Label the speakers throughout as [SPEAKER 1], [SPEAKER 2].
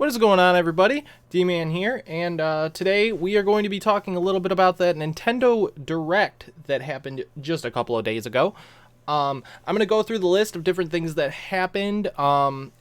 [SPEAKER 1] What is going on, everybody? D-Man here, and today we are going to be talking a little bit about that Nintendo Direct that happened just a couple of days ago. I'm going to go through the list of different things that happened, and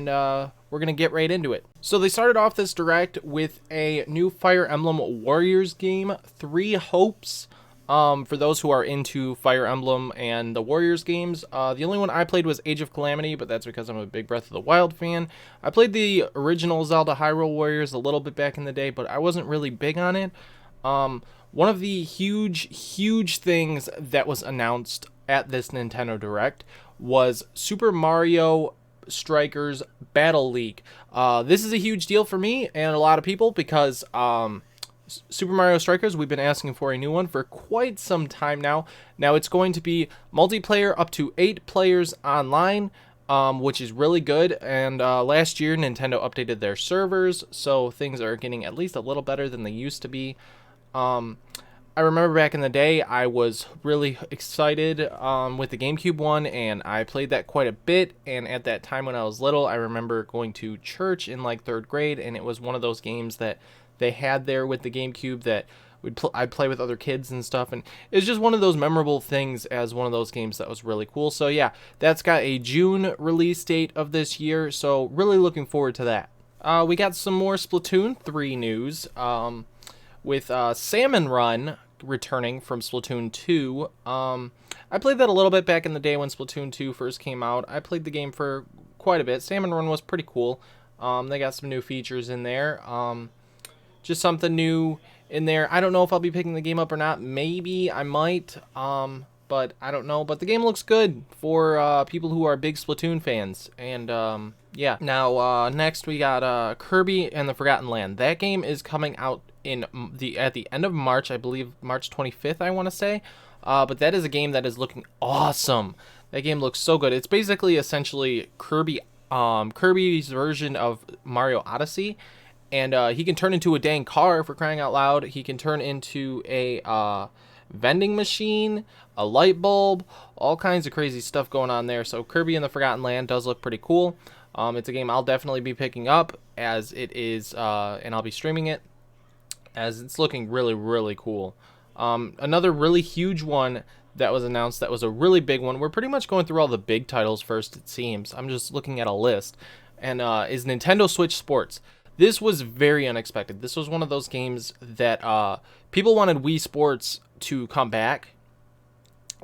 [SPEAKER 1] we're going to get right into it. So they started off this Direct with a new Fire Emblem Warriors game, Three Hopes. For those who are into Fire Emblem and the Warriors games, the only one I played was Age of Calamity, but that's because I'm a big Breath of the Wild fan. I played the original Zelda Hyrule Warriors a little bit back in the day, but I wasn't really big on it. One of the huge things that was announced at this Nintendo Direct was Super Mario Strikers Battle League. This is a huge deal for me and a lot of people because, Super Mario Strikers, we've been asking for a new one for quite some time now. Now it's going to be multiplayer up to 8 players online, which is really good. And last year, Nintendo updated their servers, so things are getting at least a little better than they used to be. I remember back in the day, I was really excited with the GameCube one, and I played that quite a bit. And at that time when I was little, I remember going to church in like 3rd grade, and it was one of those games that they had there with the GameCube that I'd play with other kids and stuff, and it's just one of those memorable things as one of those games that was really cool. So yeah, that's got a June release date of this year, so really looking forward to that. We got some more Splatoon 3 news, with Salmon Run returning from Splatoon 2. I played that a little bit back in the day when Splatoon 2 first came out. I played the game for quite a bit. Salmon Run was pretty cool. They got some new features in there. Just something new in there. I don't know if I'll be picking the game up or not. Maybe I might, but I don't know. But the game looks good for people who are big Splatoon fans. And yeah. Now next we got Kirby and the Forgotten Land. That game is coming out in at the end of March, I believe March 25th, I want to say. But that is a game that is looking awesome. That game looks so good. It's basically essentially Kirby's version of Mario Odyssey. And he can turn into a dang car, for crying out loud. He can turn into a vending machine, a light bulb, all kinds of crazy stuff going on there. So Kirby and the Forgotten Land does look pretty cool. It's a game I'll definitely be picking up as it is, and I'll be streaming it as it's looking really cool. Another really huge one that was announced that was a really big one. We're pretty much going through all the big titles first, it seems. I'm just looking at a list. And is Nintendo Switch Sports. This was very unexpected. This was one of those games that people wanted Wii Sports to come back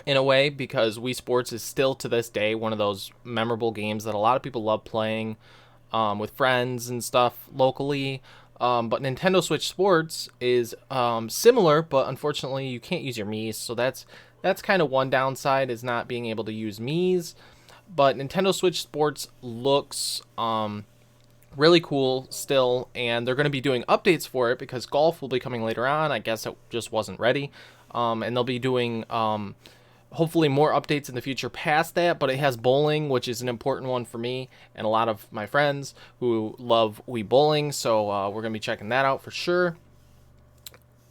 [SPEAKER 1] in a way, because Wii Sports is still to this day one of those memorable games that a lot of people love playing with friends and stuff locally. But Nintendo Switch Sports is similar, but unfortunately you can't use your Mii's, so that's kind of one downside, is not being able to use Mii's. But Nintendo Switch Sports looks really cool still, and they're going to be doing updates for it because golf will be coming later on. I guess it just wasn't ready, and they'll be doing hopefully more updates in the future past that. But it has bowling, which is an important one for me and a lot of my friends who love Wii Bowling, so we're going to be checking that out for sure.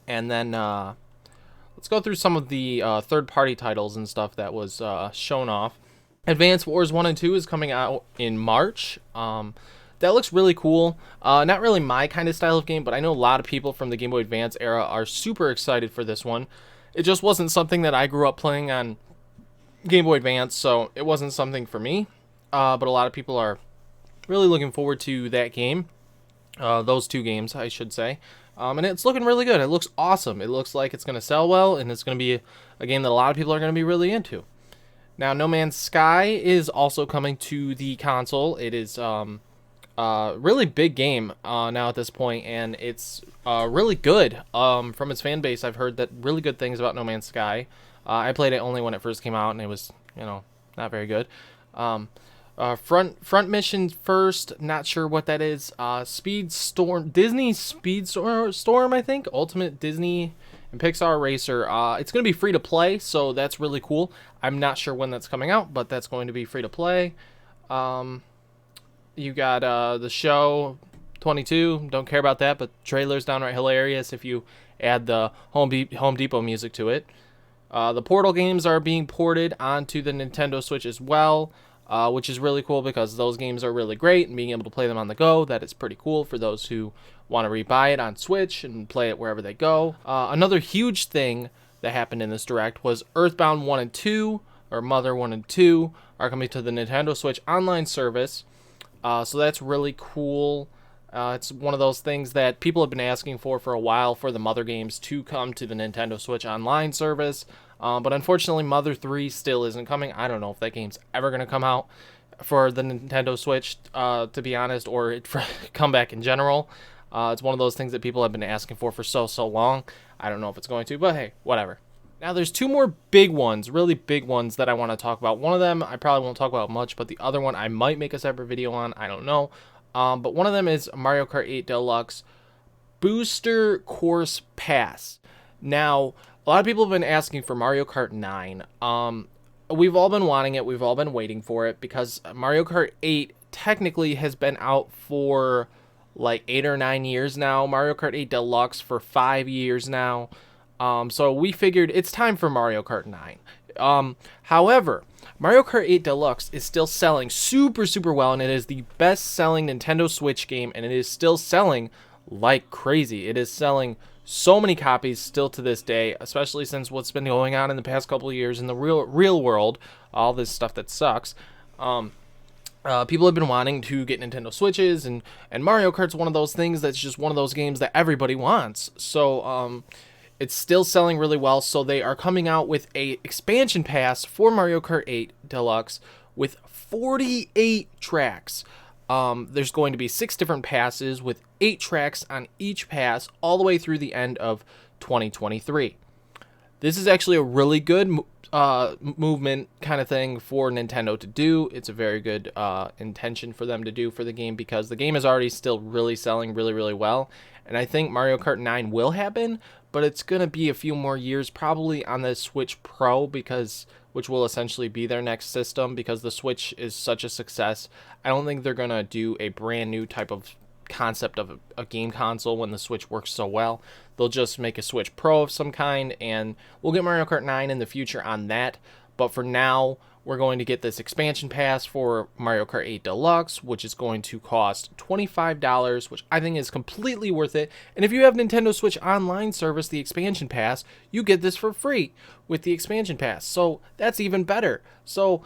[SPEAKER 1] And then let's go through some of the third-party titles and stuff that was shown off. Advance Wars 1 and 2 is coming out in March. That looks really cool. Not really my kind of style of game, but I know a lot of people from the Game Boy Advance era are super excited for this one. It just wasn't something that I grew up playing on Game Boy Advance, so it wasn't something for me. But a lot of people are really looking forward to that game. Those two games, I should say. And it's looking really good. It looks awesome. It looks like it's going to sell well, and it's going to be a game that a lot of people are going to be really into. Now, No Man's Sky is also coming to the console. It is really big game now at this point, and it's really good. From its fan base, I've heard that really good things about No Man's Sky. I played it only when it first came out, and it was, not very good. Front mission first, not sure what that is. Speed Storm, Disney Speed Storm, I think. Ultimate Disney and Pixar Racer. It's going to be free to play, so that's really cool. I'm not sure when that's coming out, but that's going to be free to play. You got the show 22. Don't care about that, but trailer's downright hilarious if you add the Home Depot music to it. The Portal games are being ported onto the Nintendo Switch as well. which is really cool because those games are really great, and being able to play them on the go, that is pretty cool for those who want to rebuy it on Switch and play it wherever they go. Another huge thing that happened in this Direct was Earthbound 1 and 2, or Mother 1 and 2, are coming to the Nintendo Switch online service. So that's really cool. It's one of those things that people have been asking for a while, for the Mother games to come to the Nintendo Switch online service. But unfortunately, Mother 3 still isn't coming. I don't know if that game's ever going to come out for the Nintendo Switch, to be honest, or it come back in general. It's one of those things that people have been asking for so long. I don't know if it's going to, but hey, whatever. Now, there's two more big ones, really big ones, that I want to talk about. One of them I probably won't talk about much, but the other one I might make a separate video on. I don't know. But one of them is Mario Kart 8 Deluxe Booster Course Pass. Now, a lot of people have been asking for Mario Kart 9. We've all been wanting it. We've all been waiting for it because Mario Kart 8 technically has been out for like 8 or 9 years now. Mario Kart 8 Deluxe for 5 years now. So we figured it's time for Mario Kart 9. However, Mario Kart 8 Deluxe is still selling super well, and it is the best-selling Nintendo Switch game, and it is still selling like crazy. It is selling so many copies still to this day, especially since what's been going on in the past couple of years in the real world, all this stuff that sucks. People have been wanting to get Nintendo Switches, and Mario Kart's one of those things that's just one of those games that everybody wants. So, it's still selling really well, so they are coming out with a expansion pass for Mario Kart 8 Deluxe with 48 tracks. There's going to be 6 different passes with 8 tracks on each pass all the way through the end of 2023. This is actually a really good movement kind of thing for Nintendo to do. It's a very good intention for them to do for the game, because the game is already still really selling really well. And I think Mario Kart 9 will happen, but it's going to be a few more years probably on the Switch Pro, which will essentially be their next system, because the Switch is such a success. I don't think they're going to do a brand new type of concept of a game console when the Switch works so well. They'll just make a Switch Pro of some kind, and we'll get Mario Kart 9 in the future on that. But for now, we're going to get this expansion pass for Mario Kart 8 Deluxe, which is going to cost $25, which I think is completely worth it. And if you have Nintendo Switch Online service, the expansion pass, you get this for free with the expansion pass. So that's even better. So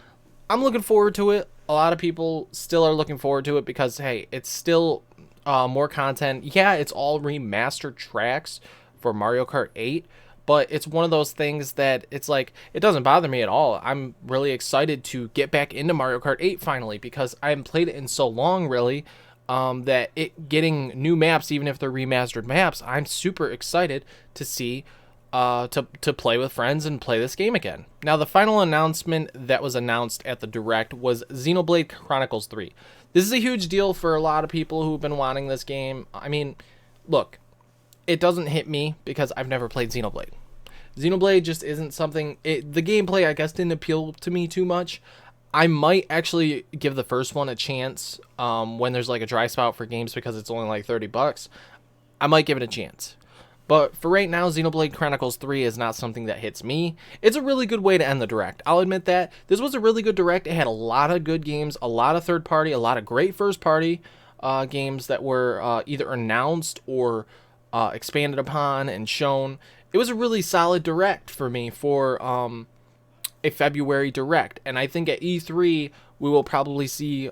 [SPEAKER 1] I'm looking forward to it. A lot of people still are looking forward to it because, hey, it's still more content. Yeah, it's all remastered tracks for Mario Kart 8. But it's one of those things that it's like, it doesn't bother me at all. I'm really excited to get back into Mario Kart 8 finally, because I haven't played it in so long, really, that it getting new maps, even if they're remastered maps, I'm super excited to see, to play with friends and play this game again. Now, the final announcement that was announced at the Direct was Xenoblade Chronicles 3. This is a huge deal for a lot of people who've been wanting this game. I mean, look, it doesn't hit me because I've never played Xenoblade. Xenoblade just isn't something... the gameplay, I guess, didn't appeal to me too much. I might actually give the first one a chance when there's like a dry spot for games, because it's only like $30. I might give it a chance. But for right now, Xenoblade Chronicles 3 is not something that hits me. It's a really good way to end the Direct. I'll admit that. This was a really good Direct. It had a lot of good games, a lot of third-party, a lot of great first-party games that were either announced or... expanded upon and shown. It was a really solid Direct for me for a February Direct, and I think at E3 we will probably see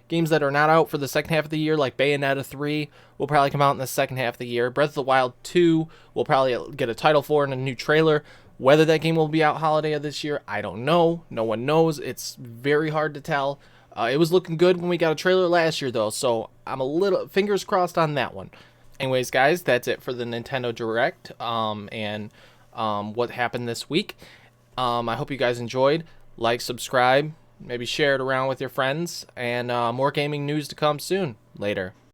[SPEAKER 1] games that are not out for the second half of the year, like Bayonetta 3 will probably come out in the second half of the year. Breath of the Wild 2 will probably get a title for and a new trailer. Whether that game will be out holiday of this year, I don't know. No one knows. It's very hard to tell. It was looking good when we got a trailer last year, though, so I'm a little fingers crossed on that one. Anyways, guys, that's it for the Nintendo Direct and what happened this week. I hope you guys enjoyed. Like, subscribe, maybe share it around with your friends, and more gaming news to come soon. Later.